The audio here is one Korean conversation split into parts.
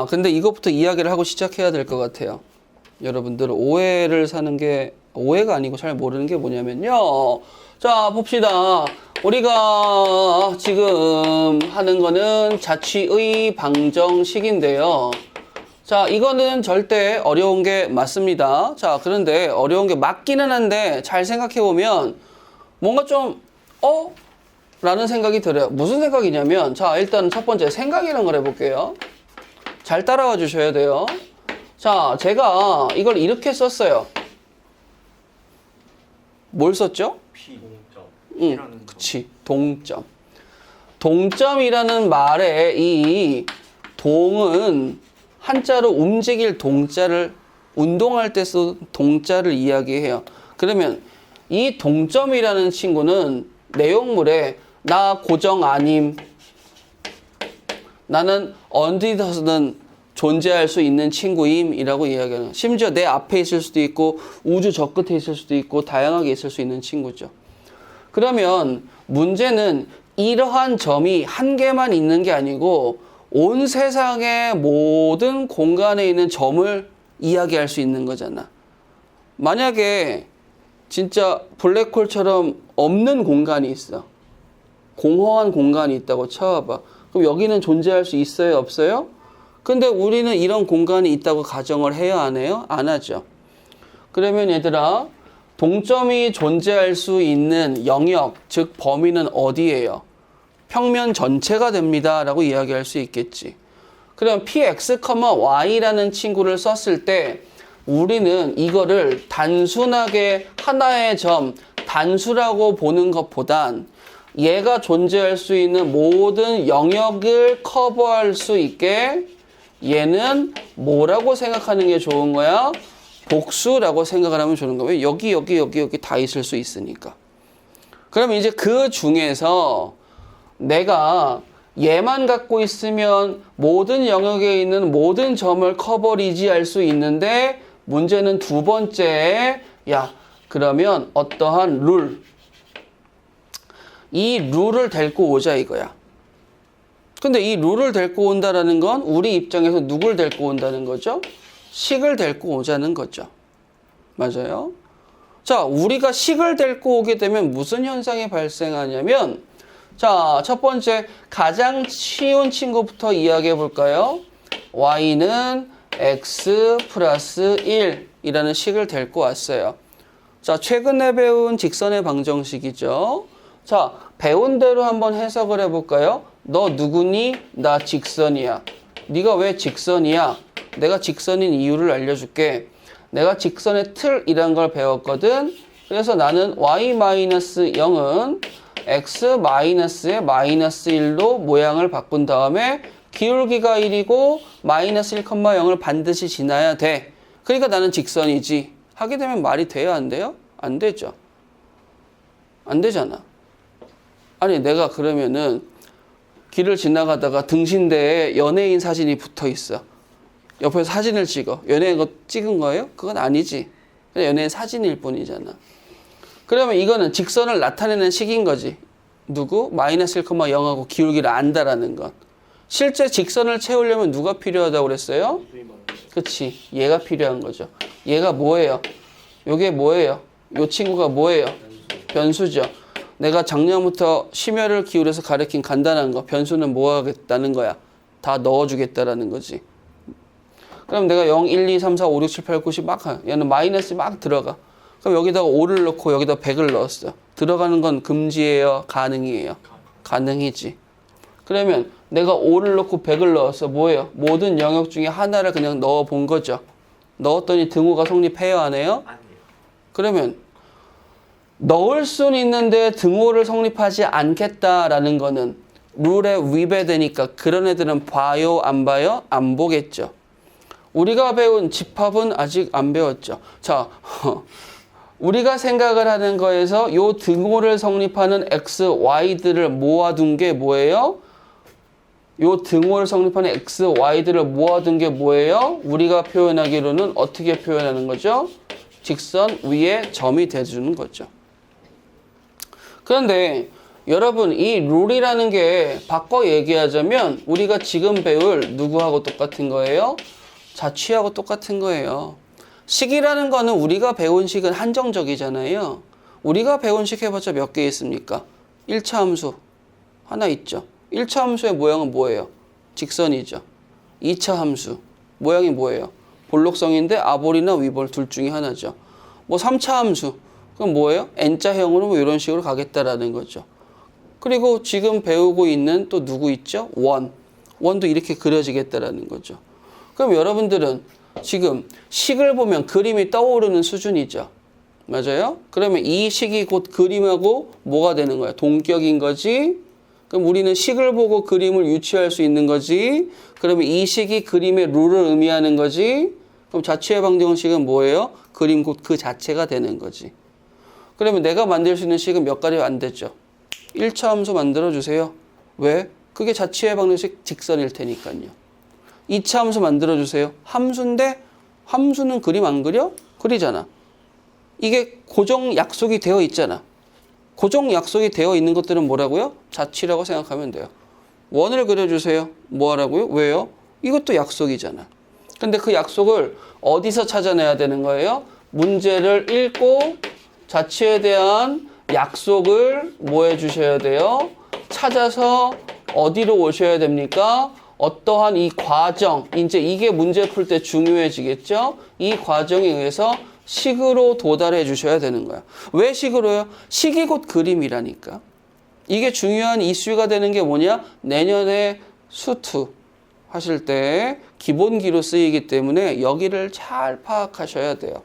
근데 이것부터 이야기를 하고 시작해야 될 것 같아요. 여러분들 오해를 사는 게 오해가 아니고 잘 모르는 게 뭐냐면요. 자, 봅시다. 우리가 지금 하는 거는 자취의 방정식인데요. 자, 이거는 절대 어려운 게 맞습니다. 자, 그런데 어려운 게 맞기는 한데 잘 생각해 보면 뭔가 좀 라는 생각이 들어요. 무슨 생각이냐면, 자, 일단 첫 번째 생각이라는 걸 해볼게요. 잘 따라와 주셔야 돼요. 자, 제가 이걸 이렇게 썼어요. 뭘 썼죠? 동점. 그치. 동점. 동점이라는 말에 이 동은 한자로 움직일 동자를, 운동할 때 쓴 동자를 이야기해요. 그러면 이 동점이라는 친구는 내용물에 나 고정 아님, 나는 어디서든 존재할 수 있는 친구임 이라고 이야기하는, 심지어 내 앞에 있을 수도 있고 우주 저 끝에 있을 수도 있고 다양하게 있을 수 있는 친구죠. 그러면 문제는 이러한 점이 한 개만 있는 게 아니고 온 세상의 모든 공간에 있는 점을 이야기할 수 있는 거잖아. 만약에 진짜 블랙홀처럼 없는 공간이 있어. 공허한 공간이 있다고 쳐봐. 그럼 여기는 존재할 수 있어요? 없어요? 근데 우리는 이런 공간이 있다고 가정을 해요? 안 해요? 안 하죠. 그러면 얘들아, 동점이 존재할 수 있는 영역, 즉 범위는 어디예요? 평면 전체가 됩니다 라고 이야기할 수 있겠지. 그럼 px, y라는 친구를 썼을 때 우리는 이거를 단순하게 하나의 점, 단수라고 보는 것보단 얘가 존재할 수 있는 모든 영역을 커버할 수 있게 얘는 뭐라고 생각하는 게 좋은 거야? 복수라고 생각을 하면 좋은 거예요. 여기 다 있을 수 있으니까. 그럼 이제 그 중에서 내가 얘만 갖고 있으면 모든 영역에 있는 모든 점을 커버리지할 수 있는데 문제는 두 번째, 야, 그러면 어떠한 룰, 이 룰을 데리고 오자 이거야. 근데 이 룰을 데리고 온다라는 건 우리 입장에서 누굴 데리고 온다는 거죠? 식을 데리고 오자는 거죠. 맞아요? 자, 우리가 식을 데리고 오게 되면 무슨 현상이 발생하냐면, 자, 첫 번째 가장 쉬운 친구부터 이야기해 볼까요? y는 x 플러스 1이라는 식을 데리고 왔어요. 자, 최근에 배운 직선의 방정식이죠. 자, 배운 대로 한번 해석을 해볼까요? 너 누구니? 나 직선이야. 네가 왜 직선이야? 내가 직선인 이유를 알려줄게. 내가 직선의 틀이란 걸 배웠거든. 그래서 나는 y-0은 x-의 마이너스 1로 모양을 바꾼 다음에 기울기가 1이고 마이너스 1,0을 반드시 지나야 돼. 그러니까 나는 직선이지. 하게 되면 말이 돼요? 안 돼요? 안 되죠. 안 되잖아. 아니, 내가 그러면은 길을 지나가다가 등신대에 연예인 사진이 붙어 있어. 옆에서 사진을 찍어. 연예인 거 찍은 거예요? 그건 아니지. 그냥 연예인 사진일 뿐이잖아. 그러면 이거는 직선을 나타내는 식인 거지. 누구? 마이너스 1,0하고 기울기를 안다라는 건. 실제 직선을 채우려면 누가 필요하다고 그랬어요? 그치. 얘가 필요한 거죠. 얘가 뭐예요? 요게 뭐예요? 요 친구가 뭐예요? 변수죠. 내가 작년부터 심혈을 기울여서 가르친 간단한 거. 변수는 뭐 하겠다는 거야? 다 넣어주겠다라는 거지. 그럼 내가 0, 1, 2, 3, 4, 5, 6, 7, 8, 9, 10 막 얘는 마이너스 막 들어가. 그럼 여기다가 5를 넣고 여기다 100을 넣었어. 들어가는 건 금지예요? 가능이에요? 가능이지. 그러면 내가 5를 넣고 100을 넣었어. 뭐예요? 모든 영역 중에 하나를 그냥 넣어 본 거죠. 넣었더니 등호가 성립해요? 안 해요? 아니에요. 그러면 넣을 수는 있는데 등호를 성립하지 않겠다라는 거는 룰에 위배되니까 그런 애들은 봐요? 안 봐요? 안 보겠죠. 우리가 배운 집합은 아직 안 배웠죠. 자, 우리가 생각을 하는 거에서 요 등호를 성립하는 x, y들을 모아둔 게 뭐예요? 요 등호를 성립하는 x, y들을 모아둔 게 뭐예요? 우리가 표현하기로는 어떻게 표현하는 거죠? 직선 위에 점이 돼주는 거죠. 그런데 여러분 이 룰이라는 게 바꿔 얘기하자면 우리가 지금 배울 누구하고 똑같은 거예요? 자취하고 똑같은 거예요. 식이라는 거는 우리가 배운 식은 한정적이잖아요. 우리가 배운 식 해봤자 몇 개 있습니까? 1차 함수 하나 있죠. 1차 함수의 모양은 뭐예요? 직선이죠. 2차 함수 모양이 뭐예요? 볼록성인데 아볼이나 위볼 둘 중에 하나죠. 뭐 3차 함수 그럼 뭐예요? N자형으로 뭐 이런 식으로 가겠다라는 거죠. 그리고 지금 배우고 있는 또 누구 있죠? 원도 이렇게 그려지겠다라는 거죠. 그럼 여러분들은 지금 식을 보면 그림이 떠오르는 수준이죠. 맞아요? 그러면 이 식이 곧 그림하고 뭐가 되는 거야? 동격인 거지. 그럼 우리는 식을 보고 그림을 유추할 수 있는 거지. 그러면 이 식이 그림의 룰을 의미하는 거지. 그럼 자취의 방정식은 뭐예요? 그림 곧 그 자체가 되는 거지. 그러면 내가 만들 수 있는 식은 몇 가지 안 되죠. 1차 함수 만들어주세요. 왜? 그게 자취의 방정식 직선일 테니까요. 2차 함수 만들어주세요. 함수인데 함수는 그림 안 그려? 그리잖아. 이게 고정 약속이 되어 있잖아. 고정 약속이 되어 있는 것들은 뭐라고요? 자취라고 생각하면 돼요. 원을 그려주세요. 뭐 하라고요? 왜요? 이것도 약속이잖아. 근데 그 약속을 어디서 찾아내야 되는 거예요? 문제를 읽고 자취에 대한 약속을 뭐 해주셔야 돼요? 찾아서 어디로 오셔야 됩니까? 어떠한 이 과정, 이제 이게 문제 풀 때 중요해지겠죠? 이 과정에 의해서 식으로 도달해 주셔야 되는 거야. 왜 식으로요? 식이 곧 그림이라니까. 이게 중요한 이슈가 되는 게 뭐냐? 내년에 수투 하실 때 기본기로 쓰이기 때문에 여기를 잘 파악하셔야 돼요.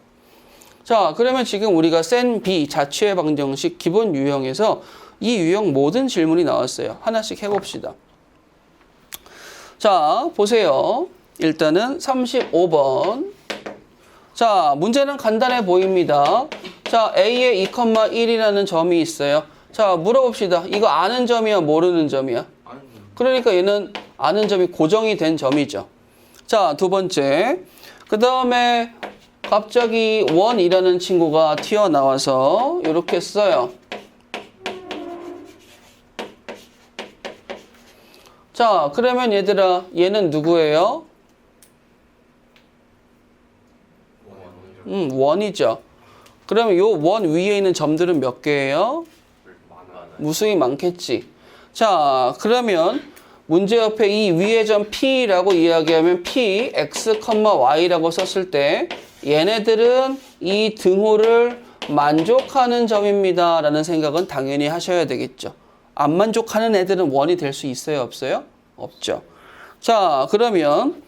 자, 그러면 지금 우리가 센 B 자취의 방정식 기본 유형에서 이 유형 모든 질문이 나왔어요. 하나씩 해봅시다. 자, 보세요. 일단은 35번. 자, 문제는 간단해 보입니다. 자, A에 2,1이라는 점이 있어요. 자, 물어봅시다. 이거 아는 점이야, 모르는 점이야? 그러니까 얘는 아는 점이 고정이 된 점이죠. 자, 두 번째. 그 다음에 갑자기 원이라는 친구가 튀어나와서 이렇게 써요. 자, 그러면 얘들아, 얘는 누구예요? 원이죠. 그러면 요 원 위에 있는 점들은 몇 개예요? 무수히 많겠지. 자, 그러면 문제 옆에 이 위의 점 P라고 이야기하면 P, X, Y라고 썼을 때 얘네들은 이 등호를 만족하는 점입니다. 라는 생각은 당연히 하셔야 되겠죠. 안 만족하는 애들은 원이 될 수 있어요? 없어요? 없죠. 자, 그러면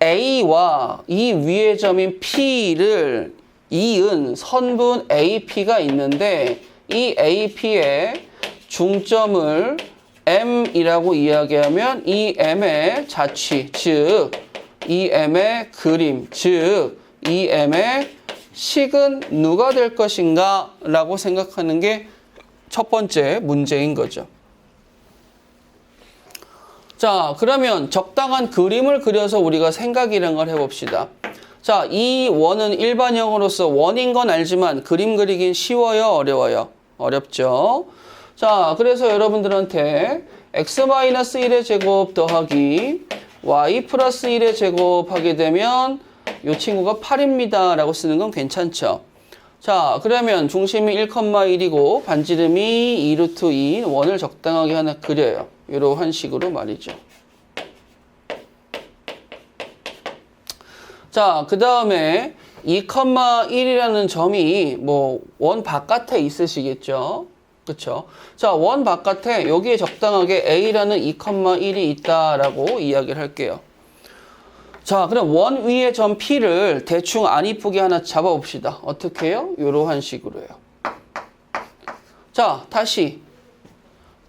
A와 이 위의 점인 P를 이은 선분 AP가 있는데 이 AP의 중점을 M이라고 이야기하면 이 M의 자취, 즉 이 M의 그림, 즉 이 M의 식은 누가 될 것인가 라고 생각하는 게 첫 번째 문제인 거죠. 자, 그러면 적당한 그림을 그려서 우리가 생각이란 걸 해봅시다. 자, 이 원은 일반형으로서 원인 건 알지만 그림 그리긴 쉬워요? 어려워요? 어렵죠? 자, 그래서 여러분들한테 x-1의 제곱 더하기 y 플러스 1의 제곱 하게 되면 이 친구가 8입니다. 라고 쓰는 건 괜찮죠? 자, 그러면 중심이 1,1이고 반지름이 2루트 2인 원을 적당하게 하나 그려요. 이러한 식으로 말이죠. 자, 그 다음에 2,1이라는 점이 뭐 원 바깥에 있으시겠죠? 그쵸? 자, 원 바깥에 여기에 적당하게 A라는 2,1이 있다라고 이야기를 할게요. 자, 그럼 원 위의 점 P를 대충 안 이쁘게 하나 잡아봅시다. 어떻게 해요? 이러한 식으로요. 자, 다시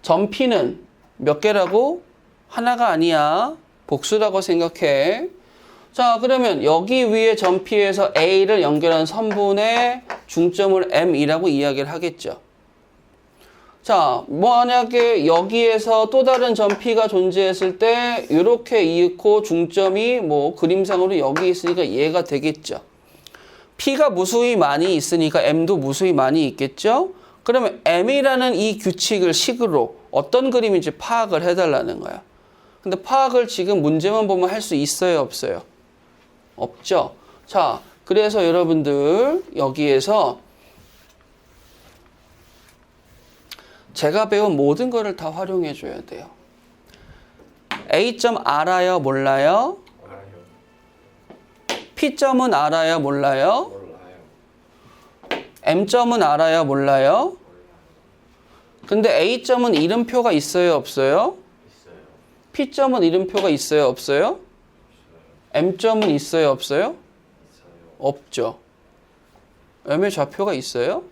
점 P는 몇 개라고? 하나가 아니야. 복수라고 생각해. 자, 그러면 여기 위에 점 P에서 A를 연결한 선분의 중점을 M이라고 이야기를 하겠죠. 자, 만약에 여기에서 또 다른 점 P가 존재했을 때 이렇게 이윽고 중점이 뭐 그림상으로 여기 있으니까 얘가 되겠죠. P가 무수히 많이 있으니까 M도 무수히 많이 있겠죠. 그러면 m이라는 이 규칙을 식으로 어떤 그림인지 파악을 해달라는 거야. 근데 파악을 지금 문제만 보면 할 수 있어요, 없어요? 없죠. 자, 그래서 여러분들 여기에서 제가 배운 모든 거를 다 활용해 줘야 돼요. A점 알아요, 몰라요? 알아요. P점은 알아요, 몰라요? 몰라요. M점은 알아요, 몰라요? 근데 A점은 이름표가 있어요, 없어요? 있어요. P점은 이름표가 있어요, 없어요? M점은 있어요, 없어요? 있어요. 없죠. M의 좌표가 있어요?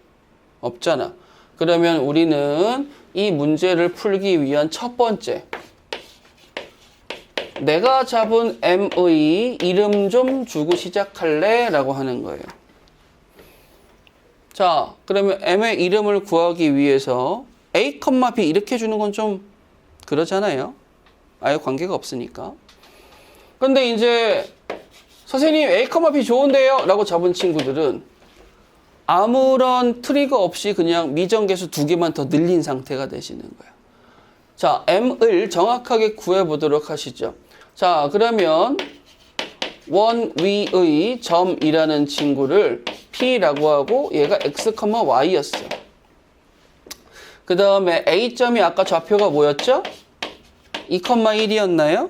없잖아. 그러면 우리는 이 문제를 풀기 위한 첫 번째, 내가 잡은 M의 이름 좀 주고 시작할래? 라고 하는 거예요. 자, 그러면 M의 이름을 구하기 위해서 A, B 이렇게 주는 건 좀 그러잖아요. 아예 관계가 없으니까. 근데 이제 선생님 A, B 좋은데요? 라고 잡은 친구들은 아무런 트리거 없이 그냥 미정계수 2개만 더 늘린 상태가 되시는 거예요. 자, M을 정확하게 구해보도록 하시죠. 자, 그러면 원 위의 점이라는 친구를 P라고 하고 얘가 X, Y였어요. 그 다음에 A점이 아까 좌표가 뭐였죠? 2, 1이었나요?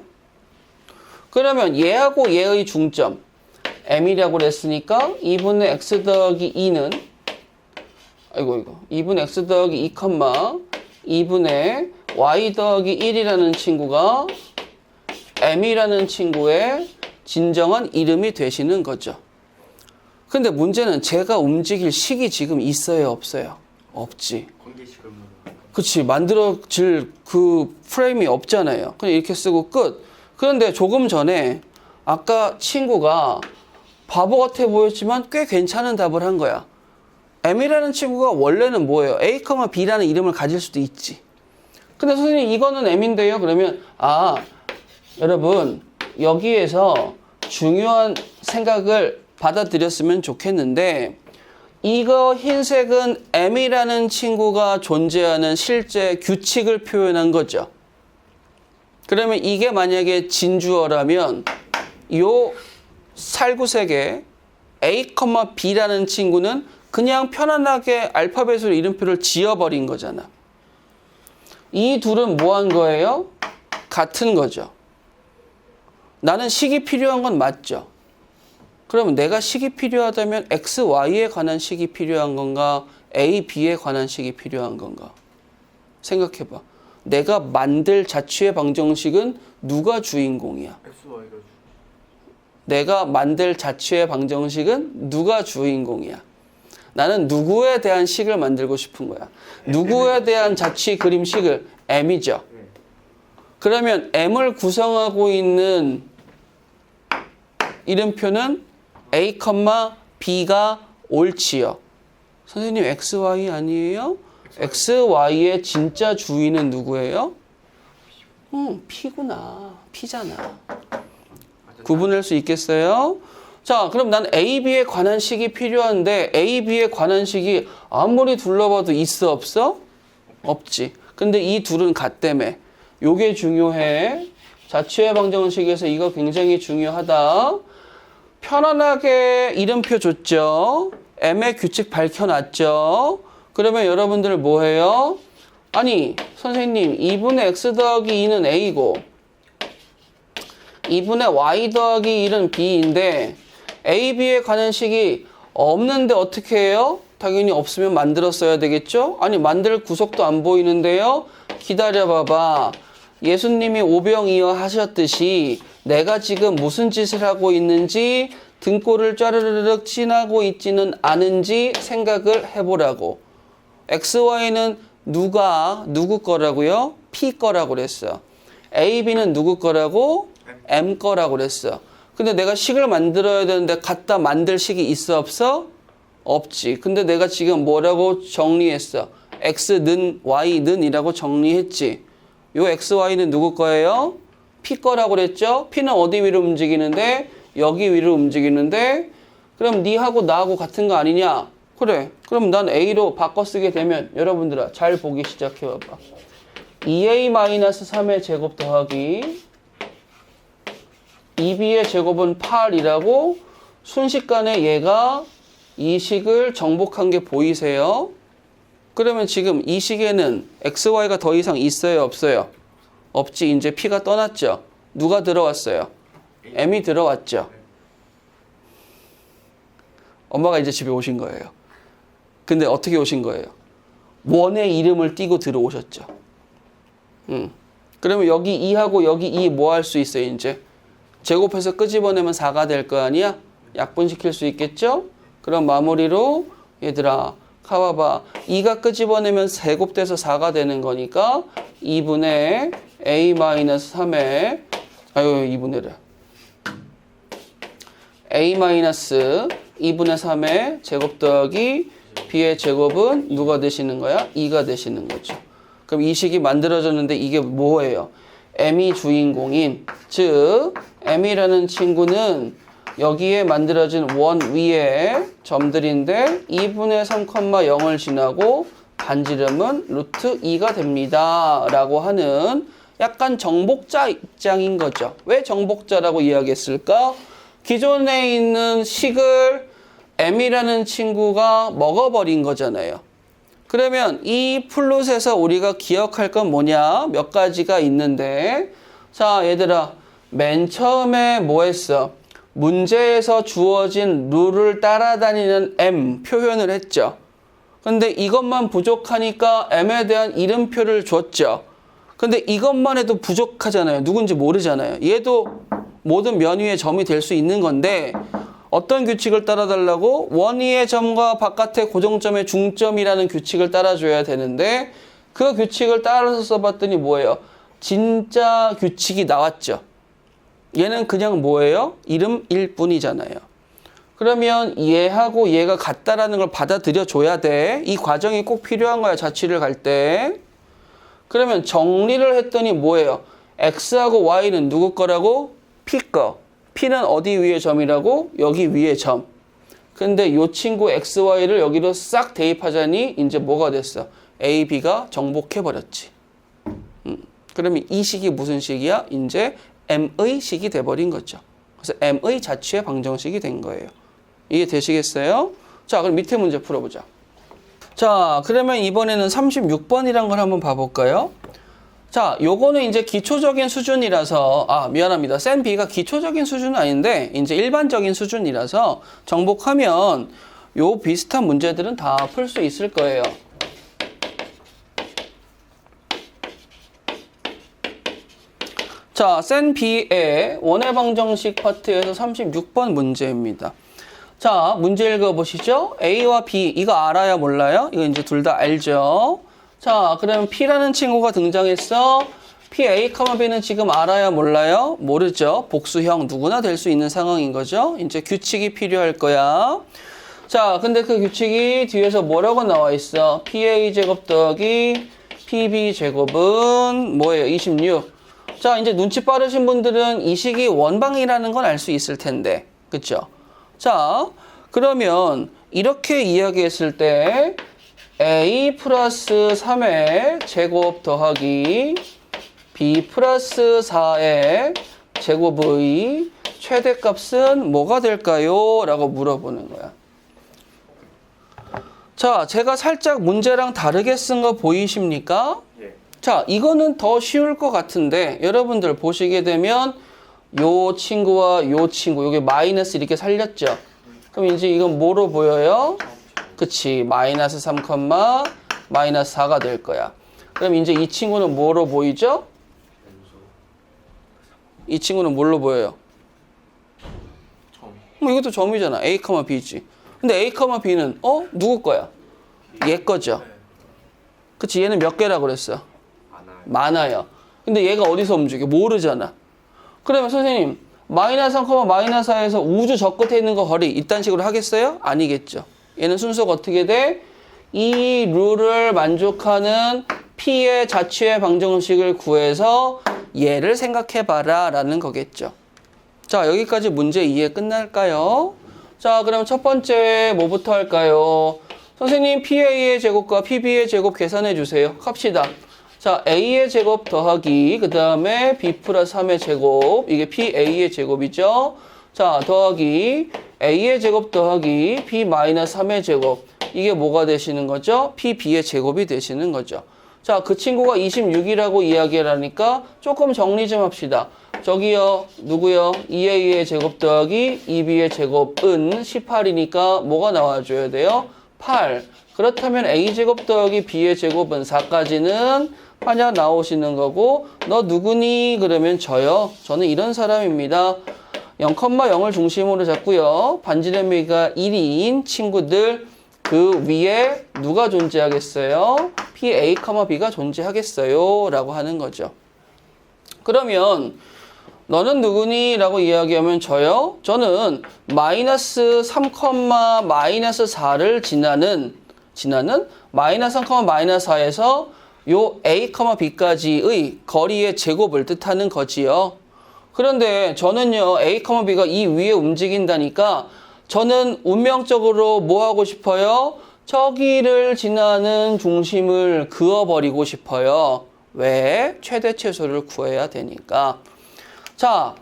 그러면 얘하고 얘의 중점 M이라고 그랬으니까 2분의 X 더하기 2는 2분의 X 더하기 2, 2분의 Y 더하기 1이라는 친구가 M이라는 친구의 진정한 이름이 되시는 거죠. 근데 문제는 제가 움직일 식이 지금 있어요, 없어요? 없지. 관계식을 그치, 만들어질 그 프레임이 없잖아요. 그냥 이렇게 쓰고 끝. 그런데 조금 전에 아까 친구가 바보 같아 보였지만 꽤 괜찮은 답을 한 거야. M이라는 친구가 원래는 뭐예요? A, B라는 이름을 가질 수도 있지. 근데 선생님 이거는 M인데요? 그러면 여러분 여기에서 중요한 생각을 받아들였으면 좋겠는데 이거 흰색은 M이라는 친구가 존재하는 실제 규칙을 표현한 거죠. 그러면 이게 만약에 진주어라면 요 살구색의 A, B라는 친구는 그냥 편안하게 알파벳으로 이름표를 지어버린 거잖아. 이 둘은 뭐 한 거예요? 같은 거죠. 나는 식이 필요한 건 맞죠. 그러면 내가 식이 필요하다면 X, Y에 관한 식이 필요한 건가? A, B에 관한 식이 필요한 건가? 생각해봐. 내가 만들 자취의 방정식은 누가 주인공이야? XY가 내가 만들 자취의 방정식은 누가 주인공이야? 나는 누구에 대한 식을 만들고 싶은 거야. 누구에 대한 자취 그림식을 M이죠. 그러면 M을 구성하고 있는 이름표는 A, B가 옳지요. 선생님 XY 아니에요? XY의 진짜 주인은 누구예요? P구나. P잖아. 구분할 수 있겠어요? 자, 그럼 난 A, B에 관한 식이 필요한데 A, B에 관한 식이 아무리 둘러봐도 있어 없어? 없지. 근데 이 둘은 같다며. 요게 중요해. 자취의 방정식에서 이거 굉장히 중요하다. 편안하게 이름표 줬죠. M의 규칙 밝혀놨죠. 그러면 여러분들 뭐해요? 아니 선생님 2분의 X 더하기 2는 A고 2분의 Y 더하기 1은 B인데 A, B에 관한 식이 없는데 어떻게 해요? 당연히 없으면 만들었어야 되겠죠? 아니 만들 구석도 안 보이는데요? 기다려봐봐. 예수님이 오병이어 하셨듯이 내가 지금 무슨 짓을 하고 있는지 등골을 짜르르륵 지나고 있지는 않은지 생각을 해보라고. XY는 누구 거라고요? P 거라고 그랬어. A, B는 누구 거라고? M 거라고 그랬어. 근데 내가 식을 만들어야 되는데 갖다 만들 식이 있어 없어? 없지. 근데 내가 지금 뭐라고 정리했어? X는 Y는 이라고 정리했지. 요 XY는 누구 거예요? P 거라고 그랬죠? P는 어디 위로 움직이는데? 여기 위로 움직이는데? 그럼 니하고 나하고 같은 거 아니냐? 그래. 그럼 난 A로 바꿔 쓰게 되면 여러분들아 잘 보기 시작해 봐봐. 2A-3의 제곱 더하기 2B의 제곱은 8이라고 순식간에 얘가 이 식을 정복한 게 보이세요? 그러면 지금 이 식에는 XY가 더 이상 있어요? 없어요? 없지. 이제 P가 떠났죠? 누가 들어왔어요? M이 들어왔죠? 엄마가 이제 집에 오신 거예요. 근데 어떻게 오신 거예요? 원의 이름을 띄고 들어오셨죠. 그러면 여기 2하고 여기 2 뭐 할 수 있어요, 이제? 제곱해서 끄집어내면 4가 될 거 아니야? 약분시킬 수 있겠죠? 그럼 마무리로 얘들아 가봐봐. 2가 끄집어내면 제곱돼서 4가 되는 거니까 2분의 A-3의 아유 2분의래 A-2분의 3의 제곱 더하기 B의 제곱은 누가 되시는 거야? 2가 되시는 거죠. 그럼 이 식이 만들어졌는데 이게 뭐예요? M이 주인공인, 즉 M이라는 친구는 여기에 만들어진 원 위에 점들인데 2분의 3,0을 지나고 반지름은 루트 2가 됩니다. 라고 하는 약간 정복자 입장인 거죠. 왜 정복자라고 이야기했을까? 기존에 있는 식을 M이라는 친구가 먹어버린 거잖아요. 그러면 이 플롯에서 우리가 기억할 건 뭐냐? 몇 가지가 있는데, 자, 얘들아, 맨 처음에 뭐 했어? 문제에서 주어진 룰을 따라다니는 M 표현을 했죠. 근데 이것만 부족하니까 M에 대한 이름표를 줬죠. 근데 이것만 해도 부족하잖아요. 누군지 모르잖아요. 얘도 모든 면 위의 점이 될 수 있는 건데, 어떤 규칙을 따라달라고? 원 위의 점과 바깥의 고정점의 중점이라는 규칙을 따라줘야 되는데 그 규칙을 따라서 써봤더니 뭐예요? 진짜 규칙이 나왔죠. 얘는 그냥 뭐예요? 이름일 뿐이잖아요. 그러면 얘하고 얘가 같다라는 걸 받아들여 줘야 돼. 이 과정이 꼭 필요한 거야, 자취를 갈 때. 그러면 정리를 했더니 뭐예요? X하고 Y는 누구 거라고? P 거. P는 어디 위의 점이라고? 여기 위의 점. 근데 요 친구 XY를 여기로 싹 대입하자니 이제 뭐가 됐어? A, B가 정복해버렸지. 그러면 이 식이 무슨 식이야? 이제 M의 식이 돼버린 거죠. 그래서 M의 자취의 방정식이 된 거예요. 이해 되시겠어요? 자, 그럼 밑에 문제 풀어보자. 자, 그러면 이번에는 36번이란 걸 한번 봐볼까요? 자, 요거는 이제 기초적인 수준이라서, 미안합니다. 센 B가 기초적인 수준은 아닌데, 이제 일반적인 수준이라서 정복하면 요 비슷한 문제들은 다 풀 수 있을 거예요. 자, 센 B의 원의 방정식 파트에서 36번 문제입니다. 자, 문제 읽어보시죠. A와 B, 이거 알아요, 몰라요? 이거 이제 둘 다 알죠? 자, 그럼 P라는 친구가 등장했어. P, A, B는 지금 알아요, 몰라요? 모르죠. 복수형 누구나 될 수 있는 상황인 거죠. 이제 규칙이 필요할 거야. 자, 근데 그 규칙이 뒤에서 뭐라고 나와 있어? PA 제곱 더하기 PB 제곱은 뭐예요? 26. 자, 이제 눈치 빠르신 분들은 이 식이 원방이라는 건 알 수 있을 텐데. 그쵸? 자, 그러면 이렇게 이야기했을 때 A 플러스 3의 제곱 더하기 B 플러스 4의 제곱의 최대값은 뭐가 될까요? 라고 물어보는 거야. 자, 제가 살짝 문제랑 다르게 쓴 거 보이십니까? 예. 자, 이거는 더 쉬울 것 같은데 여러분들 보시게 되면 요 친구와 요 친구, 요게 마이너스 이렇게 살렸죠? 그럼 이제 이건 뭐로 보여요? 그치, 마이너스 3, 마이너스 4가 될 거야. 그럼 이제 이 친구는 뭐로 보이죠? 이 친구는 뭘로 보여요? 이것도 점이잖아. A, B지. 근데 A, B는 누구 거야? 얘 거죠. 그치, 얘는 몇 개라고 그랬어? 많아요. 근데 얘가 어디서 움직여? 모르잖아. 그러면 선생님, 마이너스 3, 마이너스 4에서 우주 저 끝에 있는 거 거리 이딴 식으로 하겠어요? 아니겠죠. 얘는 순서가 어떻게 돼? 이 룰을 만족하는 P의 자취의 방정식을 구해서 얘를 생각해봐라 라는 거겠죠. 자, 여기까지 문제 이해 끝날까요? 자, 그럼 첫 번째 뭐부터 할까요? 선생님 PA의 제곱과 PB의 제곱 계산해 주세요. 갑시다. 자, A의 제곱 더하기 그 다음에 B 플러스 3의 제곱 이게 PA의 제곱이죠. 자, 더하기 A의 제곱 더하기 B 마이너스 3의 제곱 이게 뭐가 되시는 거죠? PB의 제곱이 되시는 거죠. 자, 그 친구가 26이라고 이야기를 하니까 조금 정리 좀 합시다. 저기요, 누구요? 2A의 제곱 더하기 2B의 제곱은 18이니까 뭐가 나와줘야 돼요? 8. 그렇다면 A제곱 더하기 B의 제곱은 4까지는 만약 나오시는 거고 너 누구니? 그러면 저요. 저는 이런 사람입니다. 0,0을 중심으로 잡고요. 반지름이가 1인 친구들 그 위에 누가 존재하겠어요? PA, B가 존재하겠어요? 라고 하는 거죠. 그러면 너는 누구니? 라고 이야기하면 저요? 저는 마이너스 3, 마이너스 4를 지나는 마이너스 3, 마이너스 4에서 요 A, B까지의 거리의 제곱을 뜻하는 거지요. 그런데 저는요, A, B가 이 위에 움직인다니까 저는 운명적으로 뭐 하고 싶어요? 저기를 지나는 중심을 그어버리고 싶어요. 왜? 최대 최소를 구해야 되니까. 자,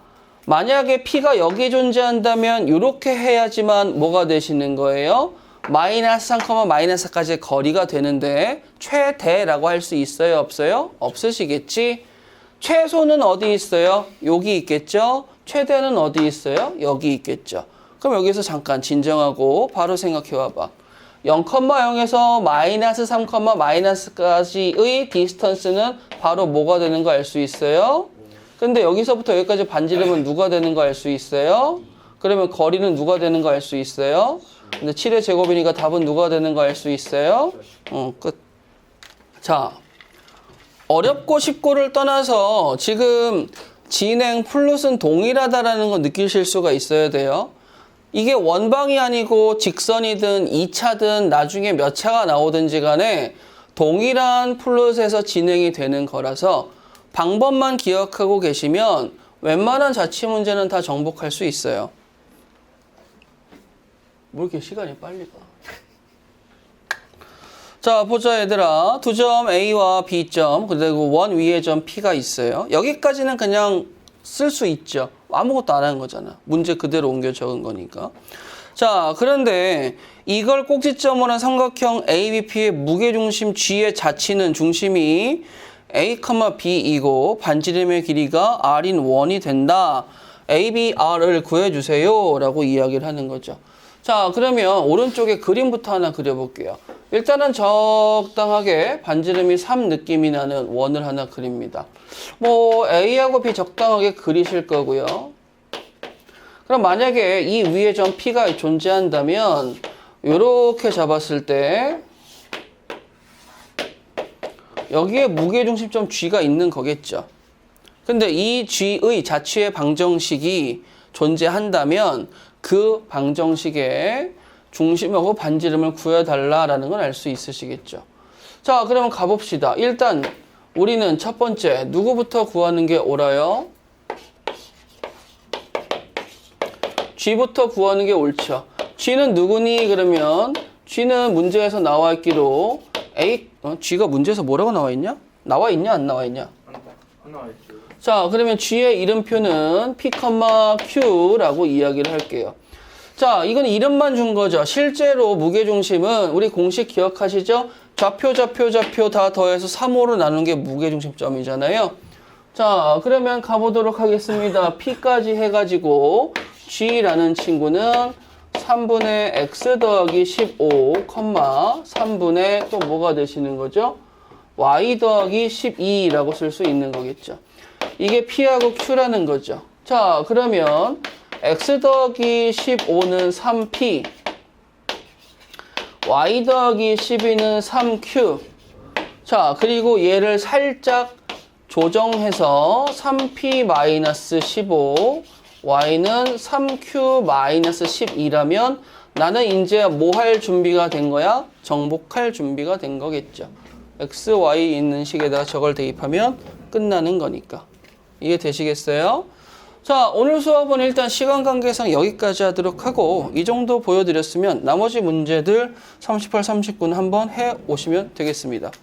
만약에 P가 여기 존재한다면 이렇게 해야지만 뭐가 되시는 거예요? 마이너스 3, 마이너스 4까지의 거리가 되는데 최대라고 할 수 있어요? 없어요? 없으시겠지? 최소는 어디 있어요? 여기 있겠죠? 최대는 어디 있어요? 여기 있겠죠? 그럼 여기서 잠깐 진정하고 바로 생각해 와봐. 0,0에서 마이너스 3, 마이너스까지의 디스턴스는 바로 뭐가 되는 거 알 수 있어요? 근데 여기서부터 여기까지 반지름은 누가 되는 거 알 수 있어요? 그러면 거리는 누가 되는 거 알 수 있어요? 근데 7의 제곱이니까 답은 누가 되는 거 알 수 있어요? 끝. 자, 어렵고 쉽고를 떠나서 지금 진행 플롯은 동일하다라는 거 느끼실 수가 있어야 돼요. 이게 원방이 아니고 직선이든 2차든 나중에 몇 차가 나오든지 간에 동일한 플롯에서 진행이 되는 거라서 방법만 기억하고 계시면 웬만한 자취 문제는 다 정복할 수 있어요. 뭐 이렇게 시간이 빨리 가. 자, 보자 얘들아. 두 점 A와 B점 그리고 원 위에 점 P가 있어요. 여기까지는 그냥 쓸 수 있죠. 아무것도 안 하는 거잖아. 문제 그대로 옮겨 적은 거니까. 자, 그런데 이걸 꼭지점으로 한 삼각형 ABP의 무게중심 G의 자치는 중심이 A, B이고 반지름의 길이가 R인 원이 된다. ABR을 구해주세요. 라고 이야기를 하는 거죠. 자, 그러면 오른쪽에 그림부터 하나 그려볼게요. 일단은 적당하게 반지름이 3 느낌이 나는 원을 하나 그립니다. 뭐 A하고 B 적당하게 그리실 거고요. 그럼 만약에 이 위에 점 P가 존재한다면 이렇게 잡았을 때 여기에 무게중심점 G가 있는 거겠죠. 근데 이 G의 자취의 방정식이 존재한다면 그 방정식의 중심하고 반지름을 구해달라라는 걸 알 수 있으시겠죠. 자, 그러면 가봅시다. 일단 우리는 첫 번째 누구부터 구하는 게 옳아요? G부터 구하는 게 옳죠. G는 누구니? 그러면 G는 문제에서 나와 있기로 G가 문제에서 뭐라고 나와 있냐? 나와 있냐? 안 나와 있냐? 안 나와 있죠. 자, 그러면 G의 이름표는 P, Q라고 이야기를 할게요. 자, 이건 이름만 준 거죠. 실제로 무게중심은 우리 공식 기억하시죠? 좌표 다 더해서 3호로 나눈 게 무게중심점이잖아요. 자, 그러면 가보도록 하겠습니다. P까지 해가지고 G라는 친구는 3분의 X 더하기 15, 3분의 또 뭐가 되시는 거죠? Y 더하기 12라고 쓸 수 있는 거겠죠. 이게 P하고 Q라는 거죠. 자, 그러면 X 더하기 15는 3P, Y 더하기 12는 3Q. 자, 그리고 얘를 살짝 조정해서 3P-15, Y는 3Q-12라면 나는 이제 뭐 할 준비가 된 거야? 정복할 준비가 된 거겠죠. X, Y 있는 식에다가 저걸 대입하면 끝나는 거니까. 이해 되시겠어요? 자, 오늘 수업은 일단 시간 관계상 여기까지 하도록 하고 이 정도 보여드렸으면 나머지 문제들 38, 39는 한번 해 오시면 되겠습니다.